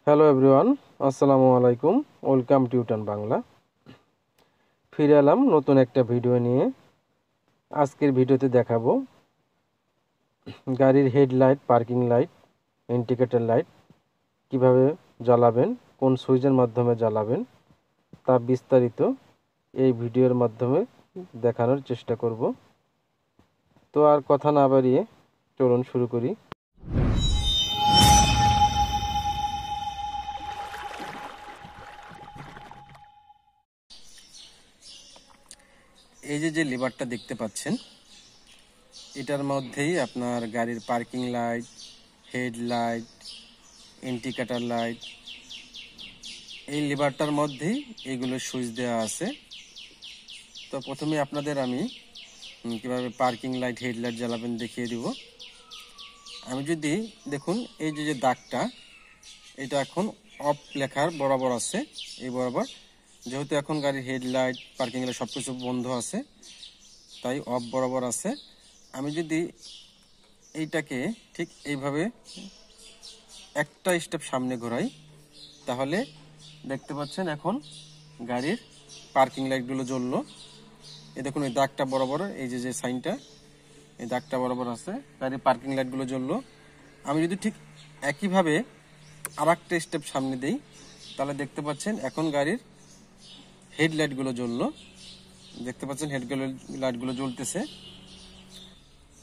Hello everyone, আসসালামু আলাইকুম। Welcome to tuition Bangla. ফিরে এলাম নতুন একটা ভিডিও নিয়ে। আজকের ভিডিওতে দেখাবো গাড়ির headlight, parking light, indicator light কিভাবে জ্বালাবেন, কোন সুইচের মাধ্যমে জ্বালাবেন তা বিস্তারিত এই ভিডিওর মাধ্যমে দেখানোর চেষ্টা করব। তো আর কথা না বাড়িয়ে চলুন শুরু করি। এই যে লিভারটা দেখতে পাচ্ছেন, এটার মধ্যেই আপনার গাড়ির parking light, headlight, indicator light, এই লিভারটার মধ্যেই এইগুলো সুইচ দেওয়া আছে। তো প্রথমে আপনাদের আমি কিভাবে পার্কিং লাইট, হেডলাইট জ্বালাবেন দেখিয়ে দিব। আমি যদি দেখুন, এই যে দাগটা, এটা এখন অফ লেখার বরাবর আছে, এই বরাবর। যেহেতু এখন গাড়ির হেডলাইট, পার্কিং লাইট সব কিছু বন্ধ আছে, তাই অফ বরাবর আছে। আমি যদি এইটাকে ঠিক এইভাবে একটা স্টেপ সামনে ঘোরাই, তাহলে দেখতে পাচ্ছেন এখন গাড়ির পার্কিং লাইটগুলো জ্বললো। এই দেখুন, এই দাগটা বরাবর, এই যে সাইনটা, এই দাগটা বরাবর আছে, গাড়ির পার্কিং লাইটগুলো জ্বললো। আমি যদি ঠিক একইভাবে আর একটা স্টেপ সামনে দিই, তাহলে দেখতে পাচ্ছেন এখন গাড়ির হেডলাইটগুলো জ্বললো। দেখতে পাচ্ছেন হেডলাইটগুলো জ্বলতেছে।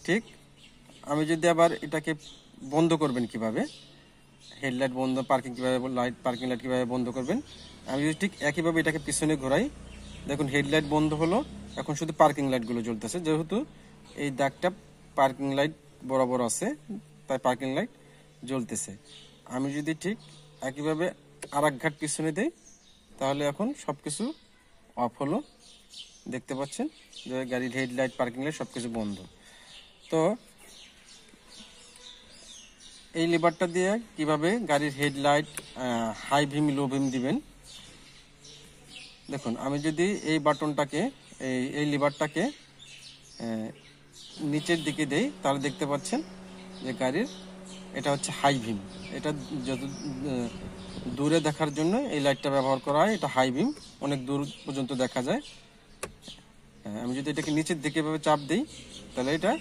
ঠিক আমি যদি আবার এটাকে বন্ধ করবেন কিভাবে, হেডলাইট বন্ধ, পার্কিং লাইট কিভাবে বন্ধ করবেন, আমি যদি ঠিক একইভাবে এটাকে পিছনে ঘোরাই, দেখুন হেডলাইট বন্ধ হলো, এখন শুধু পার্কিং লাইটগুলো জ্বলতেছে। যেহেতু এই দাগটা পার্কিং লাইট বরাবর আছে, তাই পার্কিং লাইট জ্বলতেছে। আমি যদি ঠিক একইভাবে আর এক ঘাট পিছনে দেই, তাহলে এখন সবকিছু অফ হলো। দেখতে পাচ্ছেন যে গাড়ির হেডলাইট, পার্কিং লাইট সবকিছু বন্ধ। তো এই লিভারটা দিয়ে কিভাবে গাড়ির হেডলাইট হাই ভিম, লো ভিম দিবেন, দেখুন। আমি যদি এই বাটনটাকে, এই লিভারটাকে নিচের দিকে দেই, তাহলে দেখতে পাচ্ছেন যে গাড়ির এটা হচ্ছে হাই ভিম। এটা যত দূরে দেখার জন্য এই লাইটটা ব্যবহার করা হয়। এটা হাই ভিম, অনেক দূর পর্যন্ত দেখা যায়। আমি যদি এটাকে নিচের দিকে এভাবে চাপ দিই, তাহলে এটা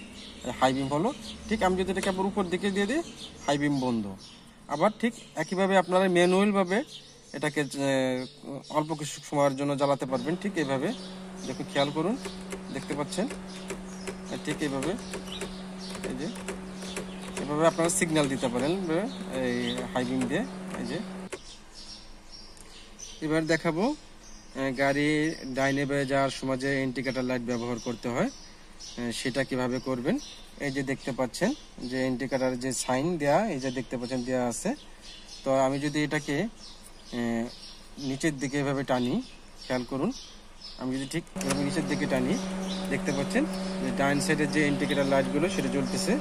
হাই বিম হলো। ঠিক আমি যদি এটাকে আবার উপর দিকে দিয়ে দিই, হাই বিম বন্ধ। আবার ঠিক একইভাবে আপনারা ম্যানুয়ালভাবে এটাকে অল্প কিছু সময়ের জন্য জ্বালাতে পারবেন। ঠিক এইভাবে দেখুন, খেয়াল করুন, দেখতে পাচ্ছেন। ঠিক এইভাবে, এই যে এভাবে আপনারা সিগন্যাল দিতে পারেন এই হাই বিম দিয়ে। এই যে এবার দেখাবো গাড়ি ডাইনে বেয়ে যাওয়ার সময় যে ইন্ডিকেটর লাইট ব্যবহার করতে হয়, সেটা কিভাবে করবেন। এই যে দেখতে পাচ্ছেন যে ইন্ডিকেটর যে সাইন দেয়া, এই যে দেখতে পাচ্ছেন দেওয়া আছে। তো আমি যদি এটাকে নিচের দিকে এভাবে টানি, খেয়াল করুন, আমি যদি ঠিক এভাবে নিচের দিকে টানি, দেখতে পাচ্ছেন যে ডাইন সাইডের যে ইন্ডিকেটর লাইটগুলো সেটা জ্বলতেছে।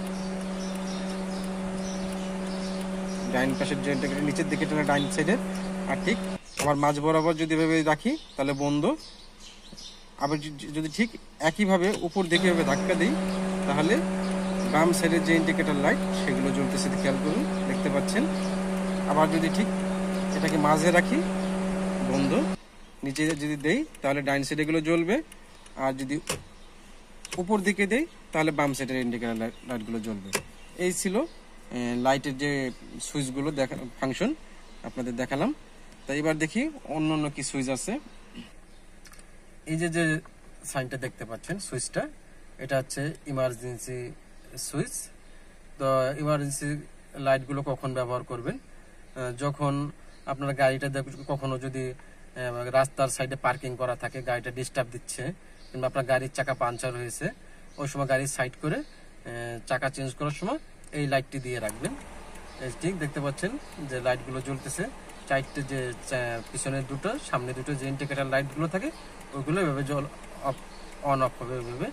ডাইন পাশের যে ইন্ডিকেটর নিচের দিকে টানা ডাইন সাইডের, আর ঠিক আমার মাঝ বরাবর যদি এভাবে রাখি তাহলে বন্ধ। আবার যদি ঠিক একইভাবে উপর দিকে এভাবে ধাক্কা দিই, তাহলে বাম সাইডের যে ইন্ডিকেটর লাইট সেগুলো জ্বলতেছে, খেয়াল করুন, দেখতে পাচ্ছেন। আবার যদি ঠিক এটাকে মাঝে রাখি, বন্ধ। নিচে যদি দেই, তাহলে ডাইন সাইডে এগুলো জ্বলবে। আর যদি উপর দিকে দেই, তাহলে বাম সাইডের ইন্ডিকেটর লাইটগুলো জ্বলবে। এই ছিল লাইটের যে সুইচগুলো ফাংশন আপনাদের দেখালাম। তাই এবার দেখি অন্য কি সুইচ আছে। এই যে সাইনটা দেখতে পাচ্ছেন, সুইচটা, এটা হচ্ছে ইমার্জেন্সি সুইচ। তো ইমার্জেন্সি লাইটগুলো কখন ব্যবহার করবেন, যখন আপনার গাড়িটা কখনো যদি রাস্তার সাইডে পার্কিং করা থাকে, গাড়িটা ডিস্টার্ব দিচ্ছে, কিংবা আপনার গাড়ির চাকা পাঞ্চার হয়েছে, ওই সময় গাড়ির সাইড করে চাকা চেঞ্জ করার সময় এই লাইটটি দিয়ে রাখবেন। ঠিক দেখতে পাচ্ছেন যে লাইটগুলো জ্বলতেছে। চারটে যে পিছনের দুটো, সামনে দুটো যে ইন্ডিকেটর লাইটগুলো থাকে, ওইগুলো এভাবে অন অফ হবে এভাবে।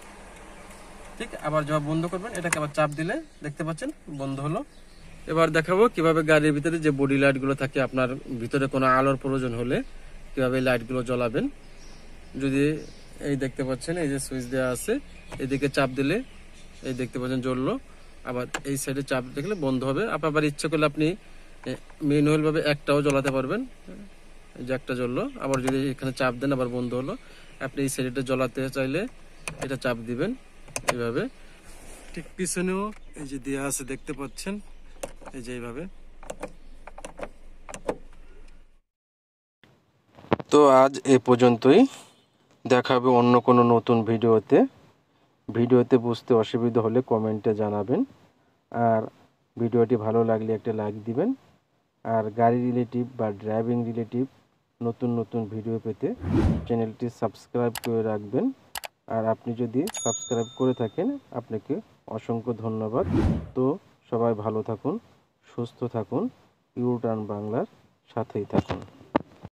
ঠিক আবার যখন বন্ধ করবেন, এটাকে আবার চাপ দিলে দেখতে পাচ্ছেন বন্ধ হলো। এবার দেখাবো কিভাবে গাড়ির ভিতরে যে বডি লাইটগুলো থাকে, আপনার ভিতরে কোনো আলোর প্রয়োজন হলে কিভাবে লাইটগুলো জ্বালাবেন। যদি এই দেখতে পাচ্ছেন, এই যে সুইচ দেওয়া আছে, এদিকে চাপ দিলে এই দেখতে পাচ্ছেন জ্বললো। আবার এই সাইডে চাপ দেখলে বন্ধ হবে। আবার ইচ্ছে করলে আপনি ম্যানুয়াল ভাবে একটাও জ্বালাতে পারবেন। এই যে একটা জ্বললো, আবার যদি এখানে চাপ দেন আবার বন্ধ হলো। আপনি এই সাইডটা জ্বালাতে চাইলে এটা চাপ দিবেন এইভাবে। ঠিক পিছনেও এই যে দেয়া আছে দেখতে পাচ্ছেন, এই যে এইভাবে। তো আজ এ পর্যন্তই, দেখা হবে অন্য কোনো নতুন ভিডিওতে বুঝতে অসুবিধা হলে কমেন্টে জানাবেন। আর ভিডিওটি ভালো লাগলে একটা লাইক দিবেন। আর গাড়ি রিলেটিভ বা ড্রাইভিং রিলেটিভ নতুন ভিডিও পেতে চ্যানেলটি সাবস্ক্রাইব করে রাখবেন। আর আপনি যদি সাবস্ক্রাইব করে থাকেন আপনাকে অসংখ্য ধন্যবাদ। তো সবাই ভালো থাকুন, সুস্থ থাকুন, ইউ টার্ন বাংলার সাথেই থাকুন।